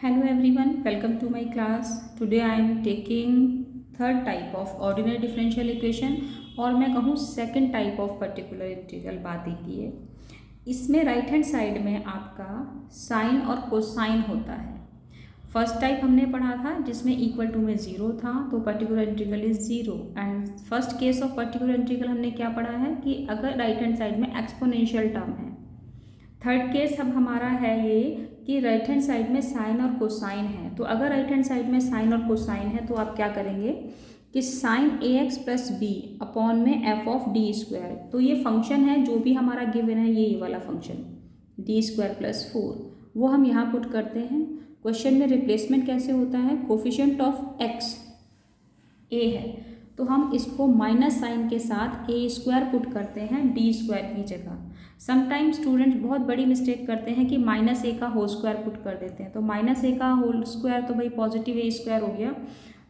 Hello everyone, welcome to my class. Today I am taking third type of ordinary differential equation और मैं कहूँ second type of particular integral बात ही की है। इसमें राइट हैंड साइड में आपका साइन और कोसाइन होता है। फर्स्ट टाइप हमने पढ़ा था जिसमें इक्वल टू में ज़ीरो था, तो particular integral is zero. And first case of particular integral हमने क्या पढ़ा है कि अगर राइट हैंड साइड में एक्सपोनेंशियल टर्म है। थर्ड केस अब हमारा है ये कि राइट हैंड साइड में साइन और कोसाइन है। तो अगर राइट हैंड साइड में साइन और कोसाइन है तो आप क्या करेंगे कि साइन ए एक्स प्लस बी अपॉन में एफ ऑफ डी स्क्वायर, तो ये फंक्शन है जो भी हमारा गिवन है, ये वाला फंक्शन डी स्क्वायर प्लस 4 वो हम यहाँ पुट करते हैं। क्वेश्चन में रिप्लेसमेंट कैसे होता है, कोफिशिएंट ऑफ एक्स ए है तो हम इसको माइनस साइन के साथ ए स्क्वायर पुट करते हैं डी स्क्वायर की जगह। समटाइम स्टूडेंट्स बहुत बड़ी मिस्टेक करते हैं कि माइनस ए का होल स्क्वायर पुट कर देते हैं। तो माइनस ए का होल स्क्वायर तो भाई पॉजिटिव ए स्क्वायर हो गया,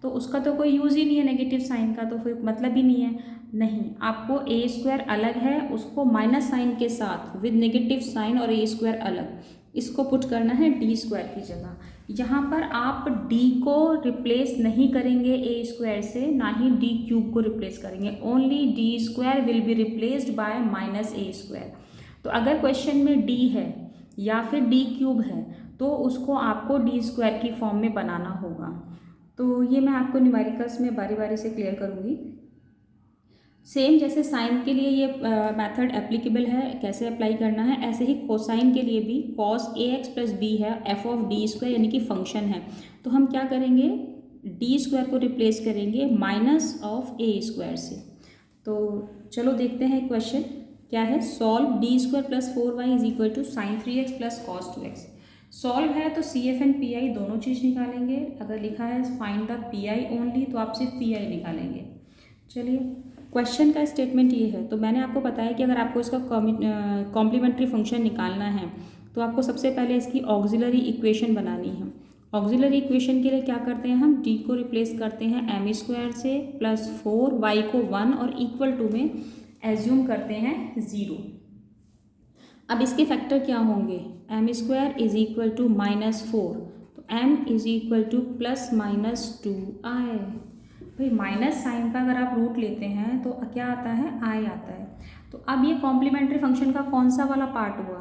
तो उसका तो कोई यूज़ ही नहीं है, नेगेटिव साइन का तो फिर मतलब ही नहीं है। नहीं, आपको ए स्क्वायर अलग है, उसको माइनस साइन के साथ विद नेगेटिव साइन और ए स्क्वायर अलग, इसको पुट करना है डी स्क्वायर की जगह। यहाँ पर आप डी को रिप्लेस नहीं करेंगे ए स्क्वायर से, ना ही डी क्यूब को रिप्लेस करेंगे, only D square will be replaced by minus A square. तो अगर क्वेश्चन में डी है या फिर डी क्यूब है तो उसको आपको डी स्क्वायर की फॉर्म में बनाना होगा। तो ये मैं आपको न्यूमेरिकल्स में बारी बारी से क्लियर करूँगी। सेम जैसे साइन के लिए ये मेथड एप्लीकेबल है, कैसे अप्लाई करना है, ऐसे ही कोसाइन के लिए भी cos A X plus B है एफ ऑफ डी स्क्वायर यानी कि फंक्शन है। तो हम क्या करेंगे, डी स्क्वायर को रिप्लेस करेंगे माइनस ऑफ ए स्क्वायर से। तो चलो देखते हैं क्वेश्चन क्या है। Solve D square plus 4y is equal to sine 3x plus cos 2x। Solve है तो C F and P I दोनों चीज़ निकालेंगे। अगर लिखा है find the P I only तो आप सिर्फ पी आई निकालेंगे। चलिए क्वेश्चन का स्टेटमेंट ये है, तो मैंने आपको बताया कि अगर आपको इसका कॉम्प्लीमेंट्री फंक्शन निकालना है तो आपको सबसे पहले इसकी ऑक्सिलरी इक्वेशन बनानी है। ऑक्सिलरी इक्वेशन के लिए क्या करते हैं, हम डी को रिप्लेस करते हैं एम स्क्वायर से प्लस 4, वाई को 1 और इक्वल टू में एज्यूम करते हैं 0। अब इसके फैक्टर क्या होंगे, M square is equal to -4, तो M is equal to plus minus 2i। भाई माइनस साइन का अगर आप रूट लेते हैं तो क्या आता है, आई आता है। तो अब ये कॉम्प्लीमेंट्री फंक्शन का कौन सा वाला पार्ट हुआ,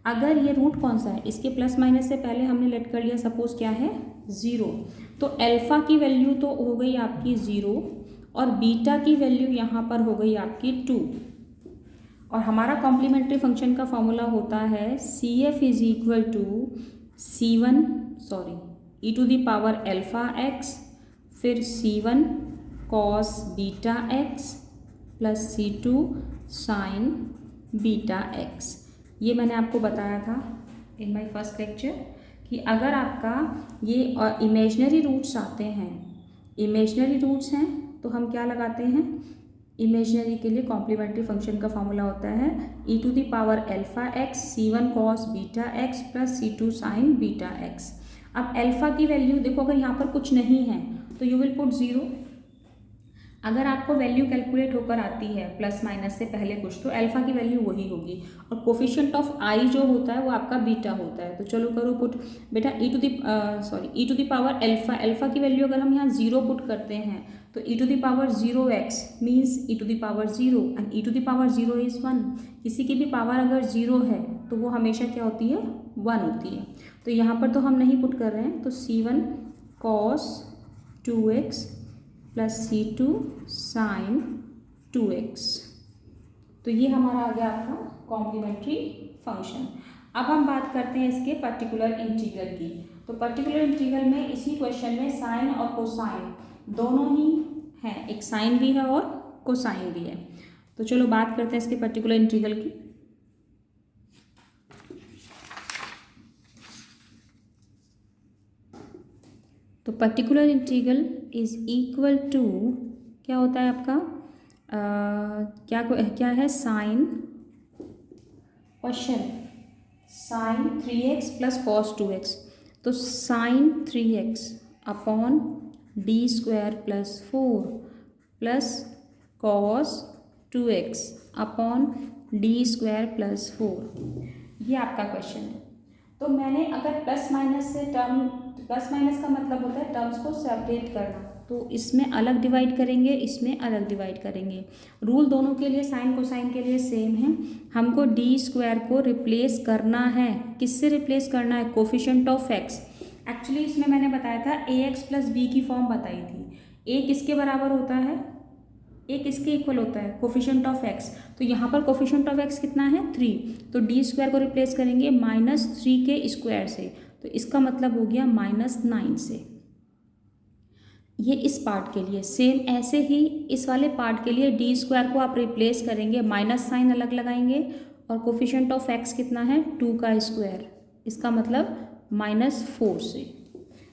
अगर ये रूट कौन सा है, इसके प्लस माइनस से पहले हमने लेट कर लिया सपोज क्या है 0, तो अल्फ़ा की वैल्यू तो हो गई आपकी 0 और बीटा की वैल्यू यहाँ पर हो गई आपकी 2। और हमारा कॉम्प्लीमेंट्री फंक्शन का फॉर्मूला होता है C F is equal to E to the power alpha X फिर C1 cos beta x plus C2 sine beta X. ये मैंने आपको बताया था इन माय फर्स्ट लेक्चर कि अगर आपका ये इमेजनरी रूट्स आते हैं, इमेजनरी रूट्स हैं तो हम क्या लगाते हैं, इमेजनरी के लिए कॉम्प्लीमेंट्री फंक्शन का फॉर्मूला होता है e to the power alpha x C1 cos beta x plus C2 sine beta x. अब अल्फ़ा की वैल्यू देखो, अगर यहाँ पर कुछ नहीं है तो यू विल पुट 0। अगर आपको वैल्यू कैलकुलेट होकर आती है प्लस माइनस से पहले कुछ, तो अल्फ़ा की वैल्यू वही होगी और कोफिशिएंट ऑफ आई जो होता है वो आपका बीटा होता है। तो चलो करो पुट बेटा e to the power alpha की वैल्यू अगर हम यहाँ 0 पुट करते हैं तो e to the power 0x means e to the power 0 and e to the power 0 is 1। किसी की भी पावर अगर 0 है तो वो हमेशा क्या होती है, 1 होती है। तो यहाँ पर तो हम नहीं पुट कर रहे हैं, तो C1 cos 2x plus C2 sign 2x। तो ये हमारा आ गया आपका कॉम्प्लीमेंट्री फंक्शन। अब हम बात करते हैं इसके पर्टिकुलर इंटीग्रल की। तो पर्टिकुलर इंटीग्रल में इसी क्वेश्चन में साइन और कोसाइन दोनों ही हैं, एक साइन भी है और कोसाइन भी है। तो चलो बात करते हैं इसके पर्टिकुलर इंटीग्रल की। तो particular integral is equal to क्या होता है आपका क्या है, sine question sine 3x plus cos 2x। तो sine 3x upon D square plus 4 plus cos 2x upon D square plus 4, ये आपका क्वेश्चन है। तो मैंने अगर प्लस माइनस से टर्म प्लस माइनस का मतलब होता है टर्म्स को सेपरेट करना, तो इसमें अलग डिवाइड करेंगे, इसमें अलग डिवाइड करेंगे। रूल दोनों के लिए साइन कोसाइन के लिए सेम है। हमको डी स्क्वायर को रिप्लेस करना है, किससे रिप्लेस करना है, कोफिशिएंट ऑफ एक्स। एक्चुअली इसमें मैंने बताया था ए एक्स प्लस बी की फॉर्म बताई थी। ए किसके बराबर होता है, ए किसके इक्वल होता है, कोफिशिएंट ऑफ एक्स। तो यहाँ पर कोफिशिएंट ऑफ एक्स कितना है 3, तो डी स्क्वायर को रिप्लेस करेंगे -3 के स्क्वायर से, तो इसका मतलब हो गया -9 से। ये इस पार्ट के लिए सेम, ऐसे ही इस वाले पार्ट के लिए डी स्क्वायर को आप रिप्लेस करेंगे, माइनस साइन अलग लगाएंगे और कोफिशिएंट ऑफ एक्स कितना है 2 का स्क्वायर, इसका मतलब -4 से।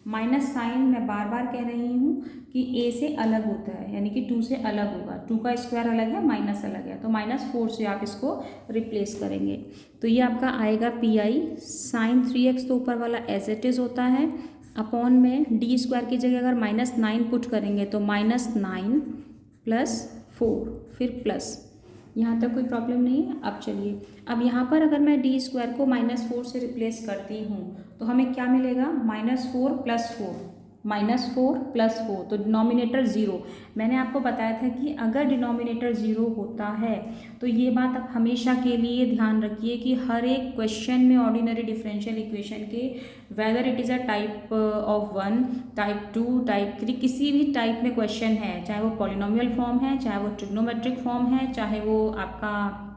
माइनस साइन मैं बार बार कह रही हूँ कि ए से अलग होता है, यानी कि 2 से अलग होगा, 2 का स्क्वायर अलग है, माइनस अलग है, तो -4 से आप इसको रिप्लेस करेंगे। तो ये आपका आएगा पी आई साइन 3x, तो ऊपर वाला एज इट इज़ होता है, अपॉन में डी स्क्वायर की जगह अगर -9 पुट करेंगे तो -9 + 4 फिर प्लस। यहाँ तक कोई प्रॉब्लम नहीं है। अब चलिए, अब यहाँ पर अगर मैं डी स्क्वायर को -4 से रिप्लेस करती हूँ तो हमें क्या मिलेगा, -4 + 4, -4 + 4, तो डिनोमिनेटर 0। मैंने आपको बताया था कि अगर डिनोमिनेटर 0 होता है तो ये बात आप हमेशा के लिए ध्यान रखिए कि हर एक क्वेश्चन में ऑर्डिनरी डिफरेंशियल इक्वेशन के, whether it is a type of 1, type 2, type 3, किसी भी टाइप में क्वेश्चन है, चाहे वो पॉलिनोमियल फॉर्म है, चाहे वो ट्रिग्नोमेट्रिक फॉर्म है, चाहे वो आपका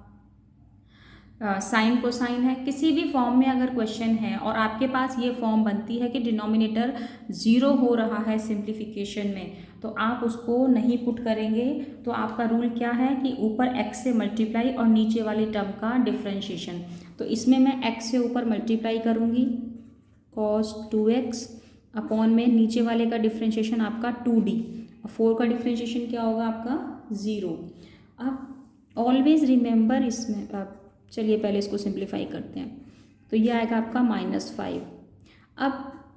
साइन कोसाइन है, किसी भी फॉर्म में अगर क्वेश्चन है और आपके पास ये फॉर्म बनती है कि डिनोमिनेटर 0 हो रहा है सिंप्लीफिकेशन में, तो आप उसको नहीं पुट करेंगे। तो आपका रूल क्या है कि ऊपर x से मल्टीप्लाई और नीचे वाली टर्म का डिफ्रेंशिएशन। तो इसमें मैं x से ऊपर मल्टीप्लाई करूँगी cos 2x, अपॉन में नीचे वाले का डिफ्रेंशिएशन आपका 2d, 4 का डिफ्रेंशिएशन क्या होगा आपका 0। अब ऑलवेज रिमेंबर, इसमें चलिए पहले इसको सिंप्लीफाई करते हैं, तो ये आएगा आपका -5। अब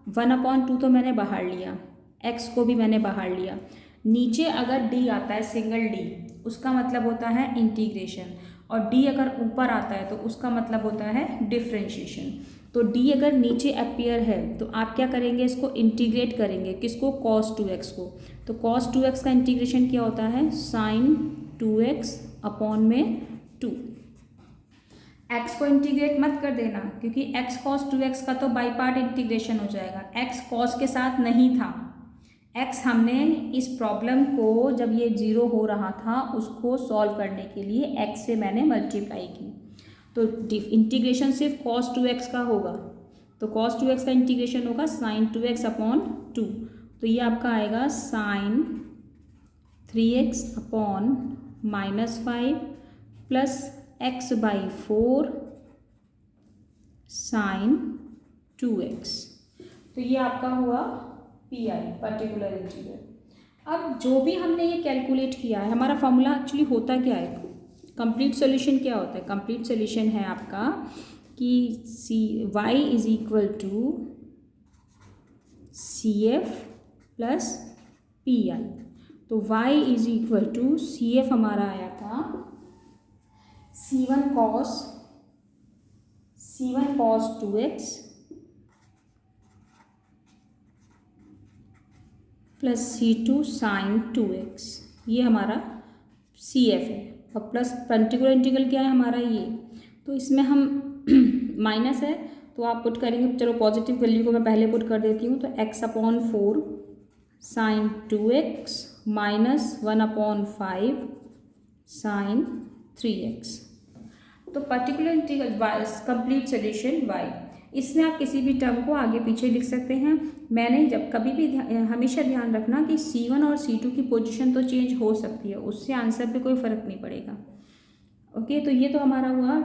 1/2 तो मैंने बाहर लिया, x को भी मैंने बाहर लिया, नीचे अगर d आता है सिंगल d, उसका मतलब होता है इंटीग्रेशन, और d अगर ऊपर आता है तो उसका मतलब होता है डिफ्रेंशिएशन। तो d अगर नीचे अपीयर है तो आप क्या करेंगे, इसको इंटीग्रेट करेंगे, किसको, cos 2x को। तो cos 2x का इंटीग्रेशन क्या होता है, sin 2x अपॉन में 2। x को इंटीग्रेट मत कर देना, क्योंकि x cos 2x का तो बाई पार्ट इंटीग्रेशन हो जाएगा, x cos के साथ नहीं था। x हमने इस प्रॉब्लम को जब ये 0 हो रहा था उसको सॉल्व करने के लिए x से मैंने मल्टीप्लाई की, तो इंटीग्रेशन सिर्फ cos 2x का होगा, तो cos 2x का इंटीग्रेशन होगा sin 2x अपॉन 2। तो ये आपका आएगा sin 3x upon -5 plus x/4 sin 2x। तो ये आपका हुआ PI, पर्टिकुलर इंटीग्रल। अब जो भी हमने ये कैलकुलेट किया है, हमारा फॉर्मूला एक्चुअली होता क्या है, कंप्लीट सॉल्यूशन क्या होता है, कंप्लीट सॉल्यूशन है आपका कि y = CF + PI। तो y = CF हमारा आया था C1 cos 2x plus C2 sin 2x, ये हमारा CF है। और प्लस पर्टिकुलर इंटीग्रल क्या है हमारा ये, तो इसमें हम माइनस है तो आप पुट करेंगे, चलो पॉजिटिव वैल्यू को मैं पहले पुट कर देती हूँ, तो x/4 sin 2x -1/5 sin 3x। तो particular integral complete solution y, इसमें आप किसी भी टर्म को आगे पीछे लिख सकते हैं। मैंने जब कभी भी हमेशा ध्यान रखना कि C1 और C2 की पोजीशन तो चेंज हो सकती है, उससे आंसर पे कोई फ़र्क नहीं पड़ेगा। ओके, तो ये तो हमारा हुआ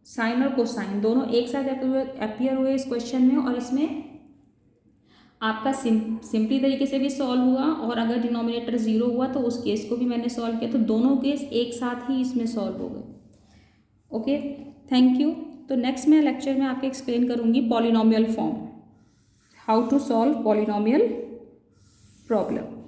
साइन और कोसाइन दोनों एक साथ अपीयर हुए इस क्वेश्चन में, और इसमें आपका सिंपली तरीके से भी सॉल्व हुआ, और अगर डिनोमिनेटर 0 हुआ तो उस केस को भी मैंने सॉल्व किया, तो दोनों केस एक साथ ही इसमें सॉल्व हो गए। Okay, thank you. तो नेक्स्ट मैं लेक्चर में आपको एक्सप्लेन करूँगी polynomial form, how to solve polynomial problem.